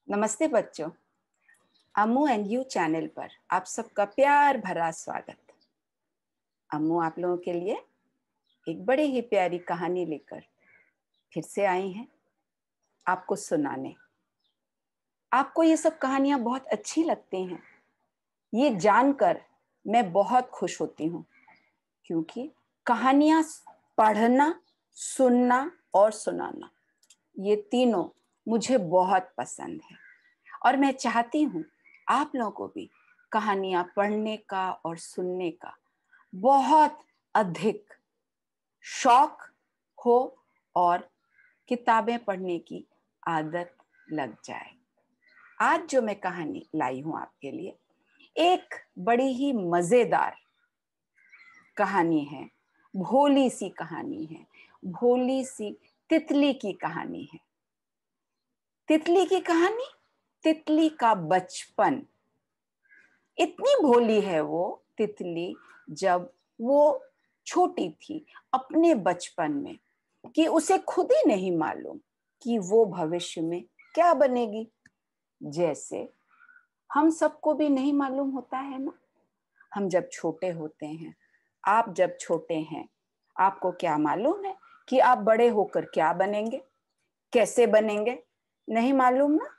नमस्ते बच्चों। अम्मू and you channel पर आप सबका प्यार भरा स्वागत। अम्मू आप लोगों के लिए एक बड़ी ही प्यारी कहानी लेकर फिर से आई हैं आपको सुनाने। आपको ये सब कहानियां बहुत अच्छी लगती हैं, ये जानकर मैं बहुत खुश होती हूँ, क्योंकि कहानियां पढ़ना, सुनना और सुनाना ये तीनों मुझे बहुत पसंद है। और मैं चाहती हूँ आप लोगों को भी कहानियां पढ़ने का और सुनने का बहुत अधिक शौक हो और किताबें पढ़ने की आदत लग जाए। आज जो मैं कहानी लाई हूं आपके लिए, एक बड़ी ही मजेदार कहानी है, भोली सी कहानी है, भोली सी तितली की कहानी है। तितली की कहानी, तितली का बचपन। इतनी भोली है वो तितली जब वो छोटी थी अपने बचपन में, कि उसे खुद ही नहीं मालूम कि वो भविष्य में क्या बनेगी। जैसे हम सबको भी नहीं मालूम होता है ना। हम जब छोटे होते हैं, आप जब छोटे हैं, आपको क्या मालूम है कि आप बड़े होकर क्या बनेंगे, कैसे बनेंगे, नहीं मालूम ना।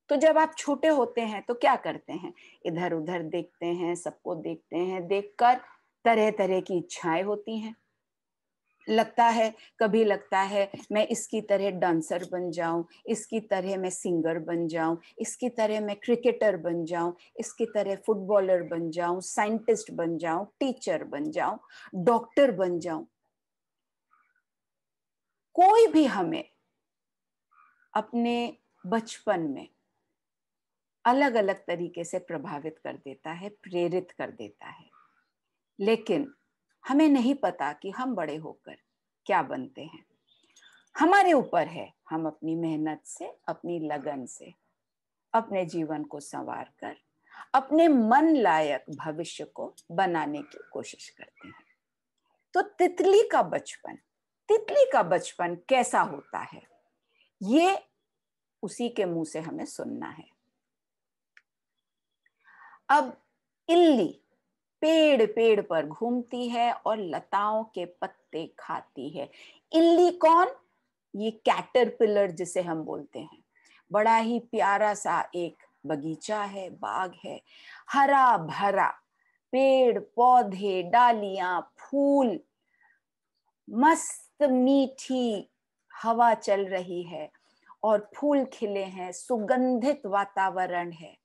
तो जब आप छोटे होते हैं तो क्या करते हैं, इधर उधर देखते हैं, सबको देखते हैं, देखकर तरह तरह की इच्छाएं होती हैं। लगता है, कभी लगता है मैं इसकी तरह डांसर बन जाऊं, इसकी तरह मैं सिंगर बन जाऊं, इसकी तरह मैं क्रिकेटर बन जाऊं, इसकी तरह फुटबॉलर बन जाऊं, साइंटिस्ट बन जाऊं, टीचर बन जाऊं, डॉक्टर बन जाऊं। कोई भी हमें अपने बचपन में अलग अलग तरीके से प्रभावित कर देता है, प्रेरित कर देता है, लेकिन हमें नहीं पता कि हम बड़े होकर क्या बनते हैं। हमारे ऊपर है, हम अपनी मेहनत से, अपनी लगन से अपने जीवन को संवार कर अपने मन लायक भविष्य को बनाने की कोशिश करते हैं। तो तितली का बचपन कैसा होता है, ये उसी के मुंह से हमें सुनना है। अब इल्ली पेड़ पेड़ पर घूमती है और लताओं के पत्ते खाती है। इल्ली कौन? ये कैटरपिलर जिसे हम बोलते हैं। बड़ा ही प्यारा सा एक बगीचा है, बाग है, हरा भरा, पेड़ पौधे, डालियां, फूल, मस्त मीठी हवा चल रही है और फूल खिले हैं, सुगंधित वातावरण है।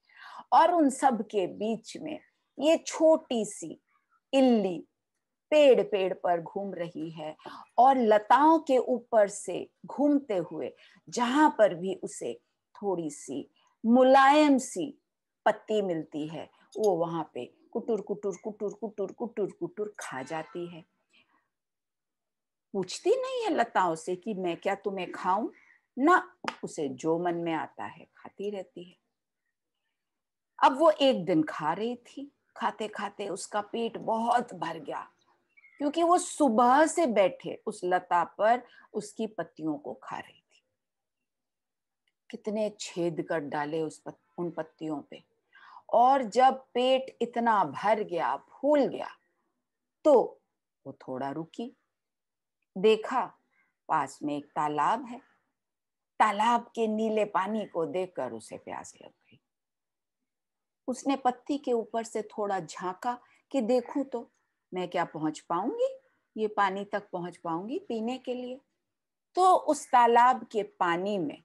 और उन सब के बीच में ये छोटी सी इल्ली पेड़ पेड़ पर घूम रही है, और लताओं के ऊपर से घूमते हुए जहां पर भी उसे थोड़ी सी मुलायम सी पत्ती मिलती है, वो वहां पे कुटुर कुटुर कुटुर कुटुर कुटुर कुटुर खा जाती है। पूछती नहीं है लताओं से कि मैं क्या तुम्हें खाऊं ना, उसे जो मन में आता है खाती रहती है। अब वो एक दिन खा रही थी, खाते खाते उसका पेट बहुत भर गया, क्योंकि वो सुबह से बैठे उस लता पर उसकी पत्तियों को खा रही थी। कितने छेद कर डाले उन पत्तियों पे। और जब पेट इतना भर गया, फूल गया, तो वो थोड़ा रुकी। देखा पास में एक तालाब है। तालाब के नीले पानी को देखकर उसे प्यास लग गई। उसने पत्ती के ऊपर से थोड़ा झांका कि देखूं तो मैं क्या पहुंच पाऊंगी, ये पानी तक पहुंच पाऊंगी पीने के लिए। तो उस तालाब के पानी में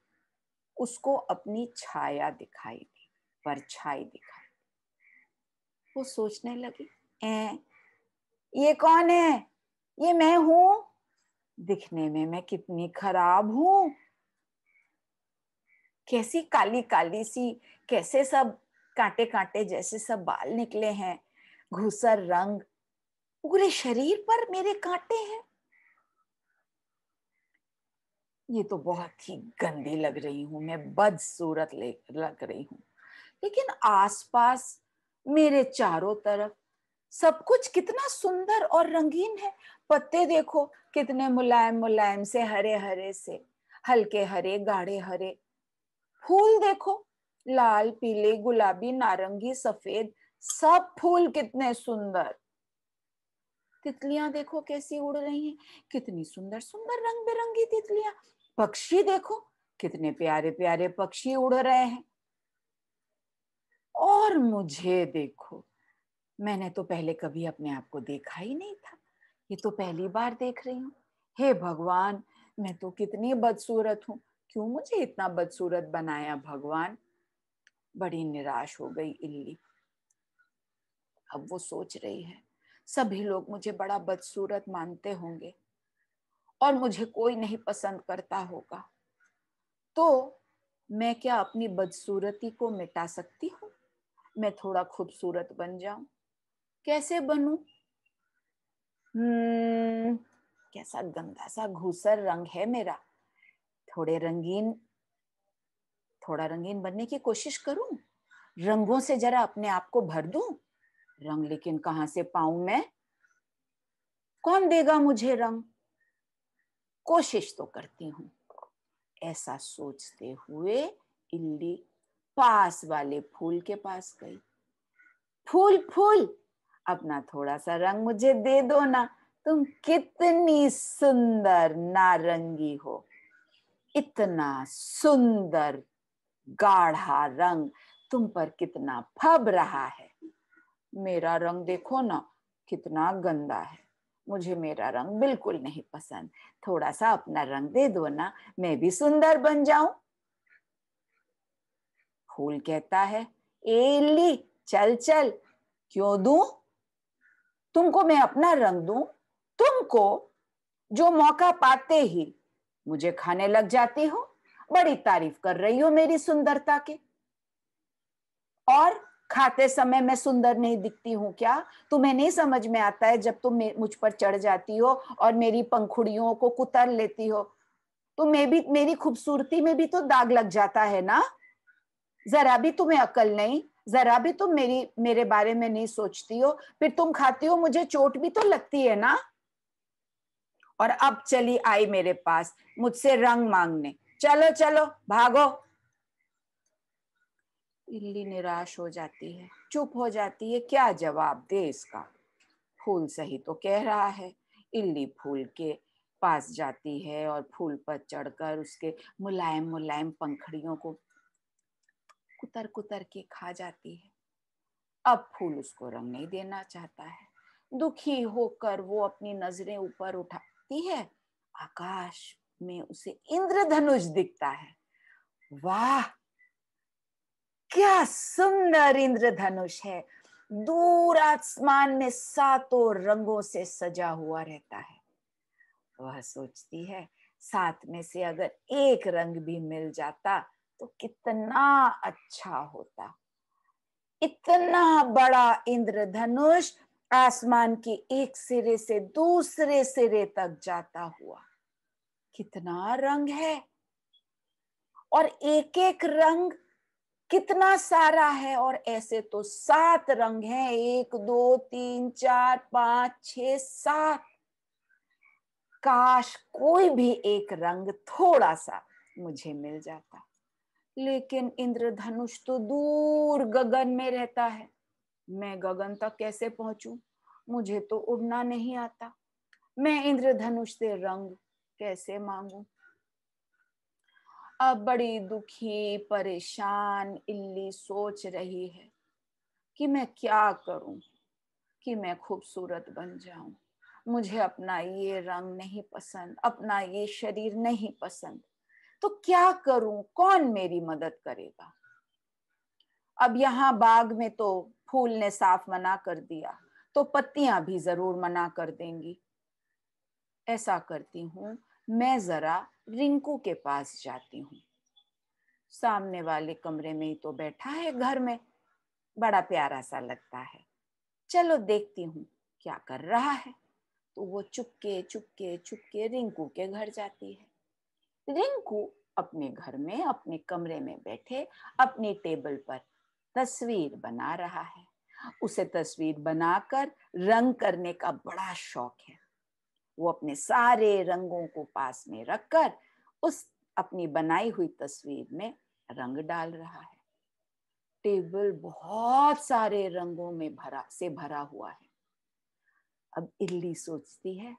उसको अपनी छाया दिखाई दी, परछाई दिखाई। वो सोचने लगी, ये कौन है? ये मैं हूं? दिखने में मैं कितनी खराब हूं, कैसी काली काली सी, कैसे सब कांटे कांटे जैसे सब बाल निकले हैं, घूसर रंग, पूरे शरीर पर मेरे कांटे हैं। ये तो बहुत ही गंदी लग रही हूं, मैं बदसूरत लग रही हूं। लेकिन आसपास मेरे चारों तरफ सब कुछ कितना सुंदर और रंगीन है। पत्ते देखो कितने मुलायम मुलायम से, हरे हरे से, हल्के हरे, गाढ़े हरे। फूल देखो लाल, पीले, गुलाबी, नारंगी, सफेद, सब फूल कितने सुंदर। तितलियां देखो कैसी उड़ रही हैं, कितनी सुंदर सुंदर रंग बिरंगी तितलियां। पक्षी देखो, कितने प्यारे प्यारे पक्षी उड़ रहे हैं। और मुझे देखो, मैंने तो पहले कभी अपने आप को देखा ही नहीं था, ये तो पहली बार देख रही हूँ। हे भगवान, मैं तो कितनी बदसूरत हूँ, क्यों मुझे इतना बदसूरत बनाया भगवान। बड़ी निराश हो गई इल्ली। अब वो सोच रही है, सभी लोग मुझे बड़ा बदसूरत मानते होंगे और मुझे कोई नहीं पसंद करता होगा, तो मैं क्या अपनी बदसूरती को मिटा सकती हूँ? मैं थोड़ा खूबसूरत बन जाऊं। कैसे बनूं? हम्म, कैसा गंदा सा घूसर रंग है मेरा। थोड़े रंगीन थोड़ा रंगीन बनने की कोशिश करूं, रंगों से जरा अपने आप को भर दूं। रंग लेकिन कहां से पाऊं मैं? कौन देगा मुझे रंग? कोशिश तो करती हूं। ऐसा सोचते हुए इल्ली पास वाले फूल के पास गई। फूल फूल, अपना थोड़ा सा रंग मुझे दे दो ना, तुम कितनी सुंदर नारंगी हो। इतना सुंदर गाढ़ा रंग तुम पर कितना फब रहा है। मेरा रंग देखो ना, कितना गंदा है। मुझे मेरा रंग बिल्कुल नहीं पसंद। थोड़ा सा अपना रंग दे दो ना, मैं भी सुंदर बन जाऊं। फूल कहता है, ए इल्ली, चल चल। क्यों दूं? तुमको मैं अपना रंग दूं? तुमको जो मौका पाते ही मुझे खाने लग जाती हो, बड़ी तारीफ कर रही हो मेरी सुंदरता के। और खाते समय मैं सुंदर नहीं दिखती हूँ क्या? तुम्हें नहीं समझ में आता है जब तुम मुझ पर चढ़ जाती हो और मेरी पंखुड़ियों को कुतर लेती हो, तो मेरी खूबसूरती में भी तो दाग लग जाता है ना। जरा भी तुम्हें अकल नहीं, जरा भी तुम मेरे बारे में नहीं सोचती हो, फिर तुम खाती हो, मुझे चोट भी तो लगती है ना। और अब चली आई मेरे पास मुझसे रंग मांगने। चलो चलो भागो। इल्ली निराश हो जाती है, चुप हो जाती है, क्या जवाब दे इसका। फूल सही तो कह रहा है। इल्ली फूल के पास जाती है और फूल पर चढ़कर उसके मुलायम मुलायम पंखड़ियों को कुतर कुतर के खा जाती है। अब फूल उसको रंग नहीं देना चाहता है। दुखी होकर वो अपनी नजरें ऊपर उठाती है। आकाश में उसे इंद्रधनुष दिखता है। वाह, क्या सुंदर इंद्रधनुष है। दूर आसमान में सातों रंगों से सजा हुआ रहता है। वह सोचती है, सात में से अगर एक रंग भी मिल जाता तो कितना अच्छा होता। इतना बड़ा इंद्रधनुष आसमान के एक सिरे से दूसरे सिरे तक जाता हुआ, कितना रंग है। और एक एक रंग कितना सारा है। और ऐसे तो सात रंग हैं, एक दो तीन चार पांच छह सात। काश कोई भी एक रंग थोड़ा सा मुझे मिल जाता। लेकिन इंद्रधनुष तो दूर गगन में रहता है। मैं गगन तक कैसे पहुंचूं? मुझे तो उड़ना नहीं आता। मैं इंद्रधनुष से रंग कैसे मांगूं? अब बड़ी दुखी परेशान इल्ली सोच रही है कि मैं क्या करूं कि मैं खूबसूरत बन जाऊं। मुझे अपना ये रंग नहीं पसंद, अपना ये शरीर नहीं पसंद, तो क्या करूं? कौन मेरी मदद करेगा? अब यहाँ बाग में तो फूल ने साफ मना कर दिया, तो पत्तियां भी जरूर मना कर देंगी। ऐसा करती हूँ, मैं जरा रिंकू के पास जाती हूँ। सामने वाले कमरे में ही तो बैठा है घर में, बड़ा प्यारा सा लगता है। चलो देखती हूँ क्या कर रहा है। तो वो चुपके चुपके चुपके रिंकू के घर जाती है। रिंकू अपने घर में अपने कमरे में बैठे अपनी टेबल पर तस्वीर बना रहा है। उसे तस्वीर बनाकर रंग करने का बड़ा शौक है। वो अपने सारे रंगों को पास में रखकर उस अपनी बनाई हुई तस्वीर में रंग डाल रहा है। टेबल बहुत सारे रंगों में भरा हुआ है। अब इल्ली सोचती है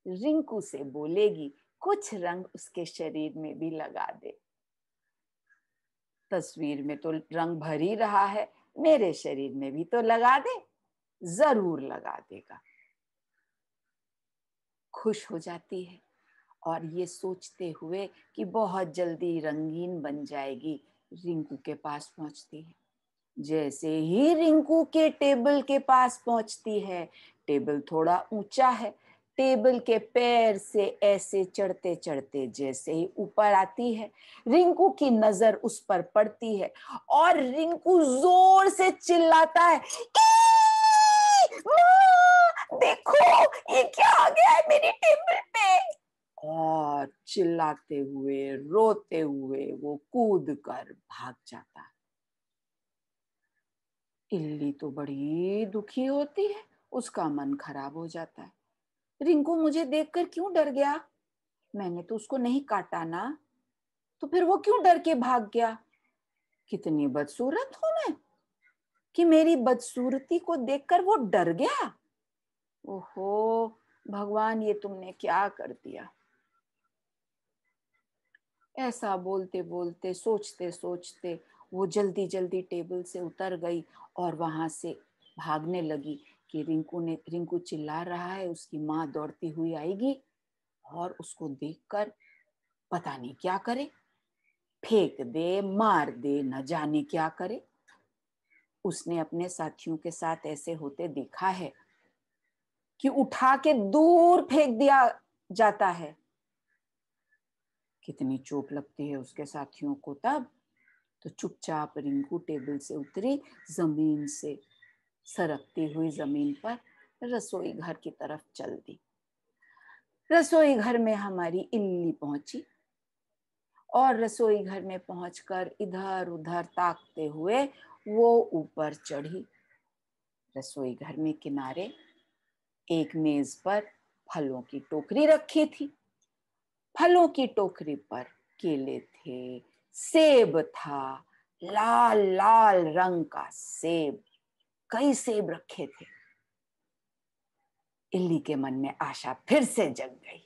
रिंकू से बोलेगी कुछ रंग उसके शरीर में भी लगा दे। तस्वीर में तो रंग भर ही रहा है, मेरे शरीर में भी तो लगा दे। जरूर लगा देगा। खुश हो जाती है और ये सोचते हुए कि बहुत जल्दी रंगीन बन जाएगी, रिंकू के पास पहुंचती है। जैसे ही रिंकू के टेबल के पास पहुंचती है, टेबल थोड़ा ऊंचा है, टेबल के पैर से ऐसे चढ़ते चढ़ते जैसे ही ऊपर आती है, रिंकू की नजर उस पर पड़ती है और रिंकू जोर से चिल्लाता है, माँ, देखो ये क्या आ गया है मेरी टेबल पे। और चिल्लाते हुए रोते हुए वो कूद कर भाग जाता है। इल्ली तो बड़ी दुखी होती है, उसका मन खराब हो जाता है। रिंकू मुझे देखकर क्यों डर गया? मैंने तो उसको नहीं काटा ना, तो फिर वो क्यों डर के भाग गया? कितनी बदसूरत हूं मैं कि मेरी बदसूरती को देखकर वो डर गया। ओहो भगवान, ये तुमने क्या कर दिया। ऐसा बोलते बोलते सोचते सोचते वो जल्दी जल्दी टेबल से उतर गई और वहां से भागने लगी कि रिंकू चिल्ला रहा है, उसकी माँ दौड़ती हुई आएगी और उसको देखकर पता नहीं क्या करे, फेंक दे मार दे, न जाने क्या करे। उसने अपने साथियों के साथ ऐसे होते देखा है कि उठा के दूर फेंक दिया जाता है। कितनी चोट लगती है उसके साथियों को तब। तो चुपचाप रिंकू टेबल से उतरी, जमीन से सरकती हुई जमीन पर रसोई घर की तरफ चल दी। रसोई घर में हमारी इल्ली पहुंची और रसोई घर में पहुंचकर इधर उधर ताकते हुए वो ऊपर चढ़ी। रसोई घर में किनारे एक मेज पर फलों की टोकरी रखी थी। फलों की टोकरी पर केले थे, सेब था, लाल लाल रंग का सेब, कई सेब रखे थे। इल्ली के मन में आशा फिर से जग गई।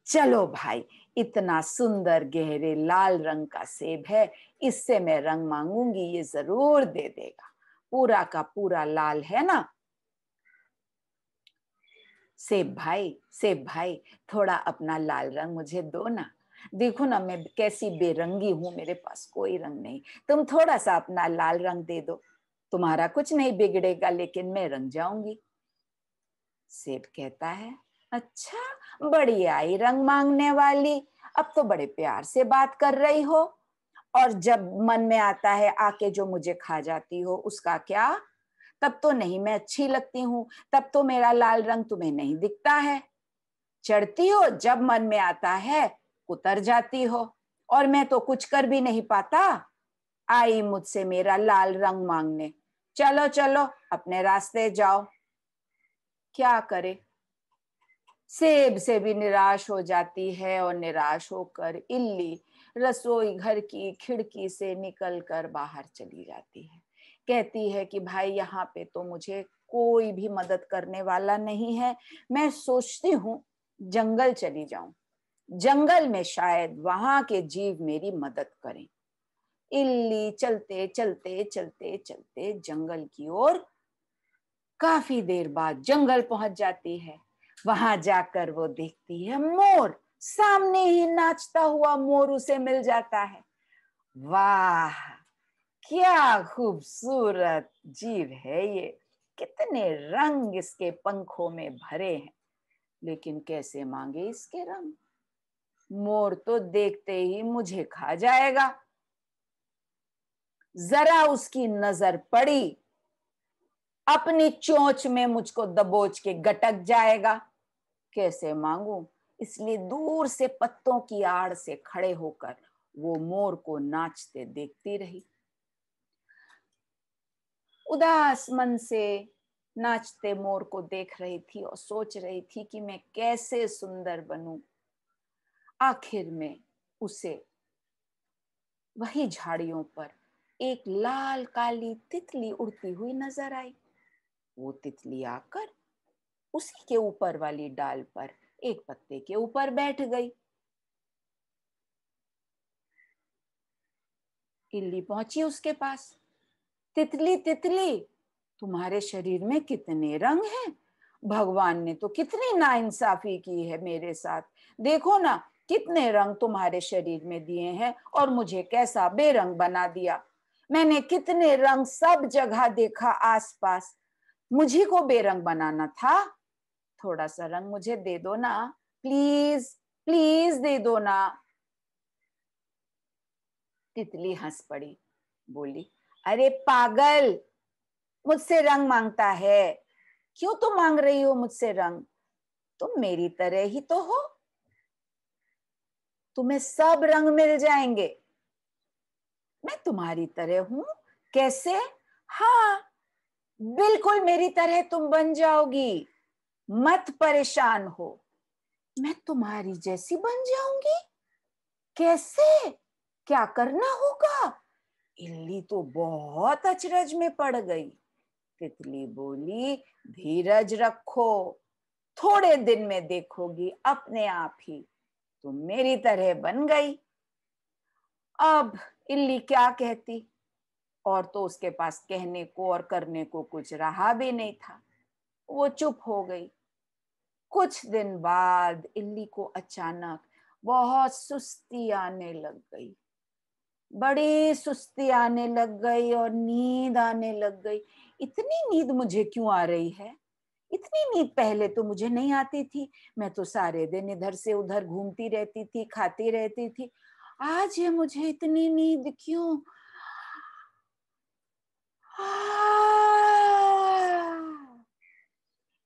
चलो भाई, इतना सुंदर गहरे लाल रंग का सेब है, इससे मैं रंग मांगूंगी, ये जरूर दे देगा। पूरा का पूरा लाल है ना। सेब भाई, थोड़ा अपना लाल रंग मुझे दो ना। देखो ना मैं कैसी बेरंगी हूं, मेरे पास कोई रंग नहीं। तुम थोड़ा सा अपना लाल रंग दे दो, तुम्हारा कुछ नहीं बिगड़ेगा, लेकिन मैं रंग जाऊंगी। सेब कहता है, अच्छा बड़ी आई रंग मांगने वाली, अब तो बड़े प्यार से बात कर रही हो, और जब मन में आता है आके जो मुझे खा जाती हो उसका क्या? तब तो नहीं मैं अच्छी लगती हूँ, तब तो मेरा लाल रंग तुम्हें नहीं दिखता है। चढ़ती हो, जब मन में आता है उतर जाती हो, और मैं तो कुछ कर भी नहीं पाता। आई मुझसे मेरा लाल रंग मांगने, चलो चलो अपने रास्ते जाओ। क्या करे, सेब से भी निराश हो जाती है और निराश होकर इल्ली रसोई घर की खिड़की से निकलकर बाहर चली जाती है। कहती है कि भाई यहाँ पे तो मुझे कोई भी मदद करने वाला नहीं है, मैं सोचती हूँ जंगल चली जाऊं, जंगल में शायद वहां के जीव मेरी मदद करें। इल्ली चलते चलते चलते चलते जंगल की ओर काफी देर बाद जंगल पहुंच जाती है। वहां जाकर वो देखती है मोर, सामने ही नाचता हुआ मोर उसे मिल जाता है। वाह, क्या खूबसूरत जीव है ये, कितने रंग इसके पंखों में भरे हैं, लेकिन कैसे मांगे इसके रंग? मोर तो देखते ही मुझे खा जाएगा। जरा उसकी नजर पड़ी, अपनी चोंच में मुझको दबोच के गटक जाएगा। कैसे मांगू? इसलिए दूर से पत्तों की आड़ से खड़े होकर वो मोर को नाचते देखती रही। उदास मन से नाचते मोर को देख रही थी और सोच रही थी कि मैं कैसे सुंदर बनूं। आखिर में उसे वही झाड़ियों पर एक लाल काली तितली उड़ती हुई नजर आई। वो तितली आकर उसी के ऊपर वाली डाल पर एक पत्ते के ऊपर बैठ गई। इल्ली पहुंची उसके पास। तितली तितली, तुम्हारे शरीर में कितने रंग हैं? भगवान ने तो कितनी नाइंसाफी की है मेरे साथ। देखो ना, कितने रंग तुम्हारे शरीर में दिए हैं और मुझे कैसा बेरंग बना दिया। मैंने कितने रंग सब जगह देखा आसपास, मुझी को बेरंग बनाना था। थोड़ा सा रंग मुझे दे दो ना, प्लीज प्लीज दे दो ना। तितली हंस पड़ी, बोली, अरे पागल, मुझसे रंग मांगता है? क्यों तुम मांग रही हो मुझसे रंग? तुम मेरी तरह ही तो हो, तुम्हें सब रंग मिल जाएंगे। मैं तुम्हारी तरह हूं। कैसे? हाँ, बिल्कुल मेरी तरह तुम बन जाओगी, मत परेशान हो। मैं तुम्हारी जैसी बन जाऊंगी? कैसे? क्या करना होगा? इल्ली तो बहुत अचरज में पड़ गई। तितली बोली, धीरज रखो, थोड़े दिन में देखोगी अपने आप ही तुम मेरी तरह बन गई। अब इल्ली क्या कहती, और तो उसके पास कहने को और करने को कुछ रहा भी नहीं था। वो चुप हो गई। कुछ दिन बाद इल्ली को अचानक बहुत सुस्ती आने लग गई, बड़ी सुस्ती आने लग गई और नींद आने लग गई। इतनी नींद मुझे क्यों आ रही है? इतनी नींद पहले तो मुझे नहीं आती थी। मैं तो सारे दिन इधर से उधर घूमती रहती थी, खाती रहती थी। आज ये मुझे इतनी नींद क्यों?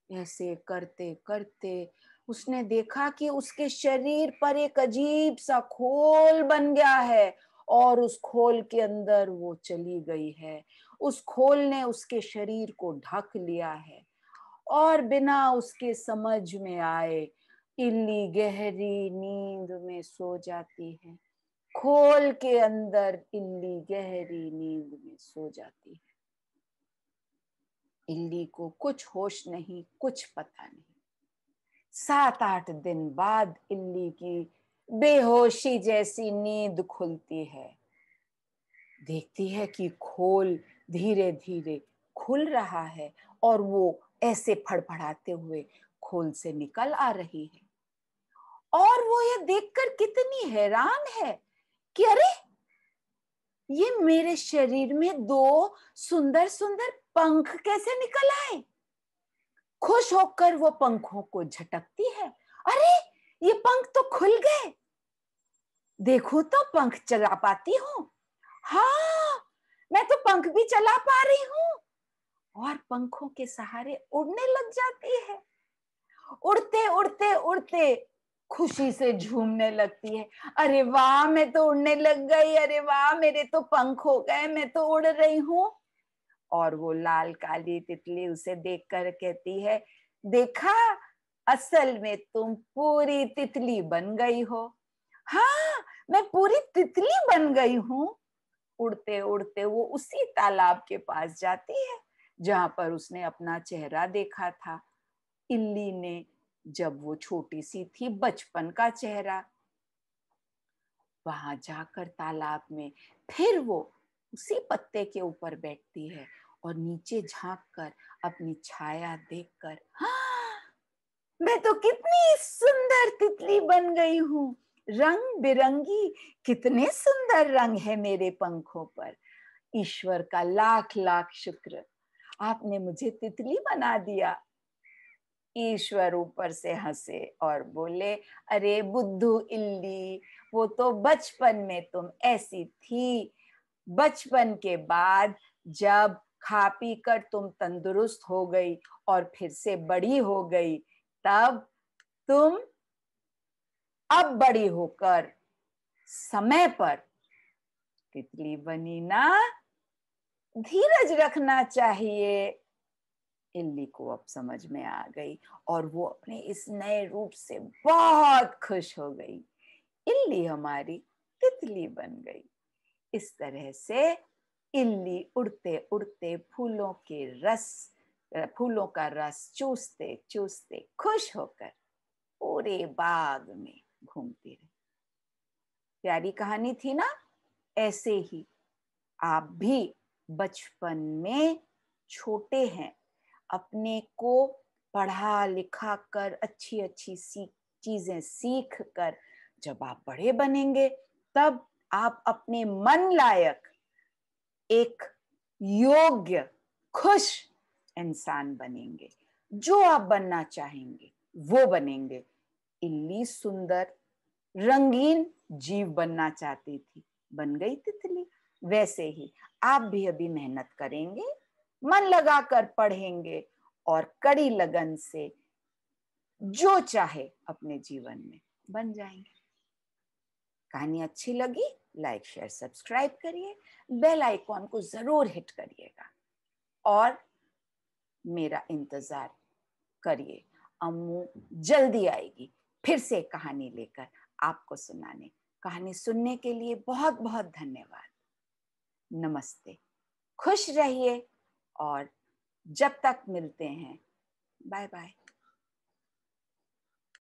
ऐसे करते करते उसने देखा कि उसके शरीर पर एक अजीब सा खोल बन गया है और उस खोल के अंदर वो चली गई है। उस खोल ने उसके शरीर को ढक लिया है और बिना उसके समझ में आए इल्ली गहरी नींद में सो जाती है। खोल के अंदर इल्ली गहरी नींद में सो जाती है। इल्ली को कुछ होश नहीं, कुछ पता नहीं। 7-8 दिन बाद इल्ली की बेहोशी जैसी नींद खुलती है। देखती है कि खोल धीरे धीरे खुल रहा है और वो ऐसे फड़फड़ाते हुए खोल से निकल आ रही है। और वो ये देखकर कितनी हैरान है कि अरे, ये मेरे शरीर में 2 सुंदर सुंदर पंख कैसे निकल आए। खुश होकर वो पंखों को झटकती है। अरे, ये पंख तो खुल गए, देखो तो पंख चला पाती हूँ। हाँ, मैं तो पंख भी चला पा रही हूँ। और पंखों के सहारे उड़ने लग जाती है। उड़ते उड़ते उड़ते खुशी से झूमने लगती है। अरे वाह, मैं तो उड़ने लग गई, अरे वाह, मेरे तो पंख हो गए, मैं तो उड़ रही हूँ। और वो लाल काली तितली उसे देखकर कहती है, देखा, असल में तुम पूरी तितली बन गई हो। हाँ, मैं पूरी तितली बन गई हूँ। उड़ते उड़ते वो उसी तालाब के पास जाती है जहां पर उसने अपना चेहरा देखा था। इल्ली ने, जब वो छोटी सी थी, बचपन का चेहरा। वहां जाकर तालाब में फिर वो उसी पत्ते के ऊपर बैठती है और नीचे झांक कर अपनी छाया देखकर, हाँ, मैं तो कितनी सुंदर तितली बन गई हूँ। रंग बिरंगी कितने सुंदर रंग है मेरे पंखों पर। ईश्वर का लाख लाख शुक्र, आपने मुझे तितली बना दिया। ईश्वर ऊपर से हंसे और बोले, अरे बुद्धू इल्ली, वो तो बचपन में तुम ऐसी थी। बचपन के बाद जब खा पी कर तुम तंदुरुस्त हो गई और फिर से बड़ी हो गई, तब तुम अब बड़ी होकर समय पर तितली बनी ना। धीरज रखना चाहिए। इल्ली को अब समझ में आ गई और वो अपने इस नए रूप से बहुत खुश हो गई। इल्ली हमारी तितली बन गई। इस तरह से इल्ली उड़ते उड़ते फूलों का रस चूसते चूसते खुश होकर पूरे बाग में घूमती रही। प्यारी कहानी थी ना? ऐसे ही आप भी बचपन में छोटे हैं, अपने को पढ़ा लिखा कर अच्छी अच्छी चीजें सीख कर जब आप बड़े बनेंगे तब आप अपने मन लायक एक योग्य खुश इंसान बनेंगे। जो आप बनना चाहेंगे वो बनेंगे। इल्ली सुंदर रंगीन जीव बनना चाहती थी, बन गई तितली। वैसे ही आप भी अभी मेहनत करेंगे, मन लगाकर पढ़ेंगे और कड़ी लगन से जो चाहे अपने जीवन में बन जाएंगे। कहानी अच्छी लगी? लाइक शेयर सब्सक्राइब करिए, बेल आइकॉन को जरूर हिट करिएगा और मेरा इंतजार करिए। अम्मू जल्दी आएगी फिर से कहानी लेकर आपको सुनाने। कहानी सुनने के लिए बहुत बहुत धन्यवाद। नमस्ते, खुश रहिए और जब तक मिलते हैं, बाय बाय।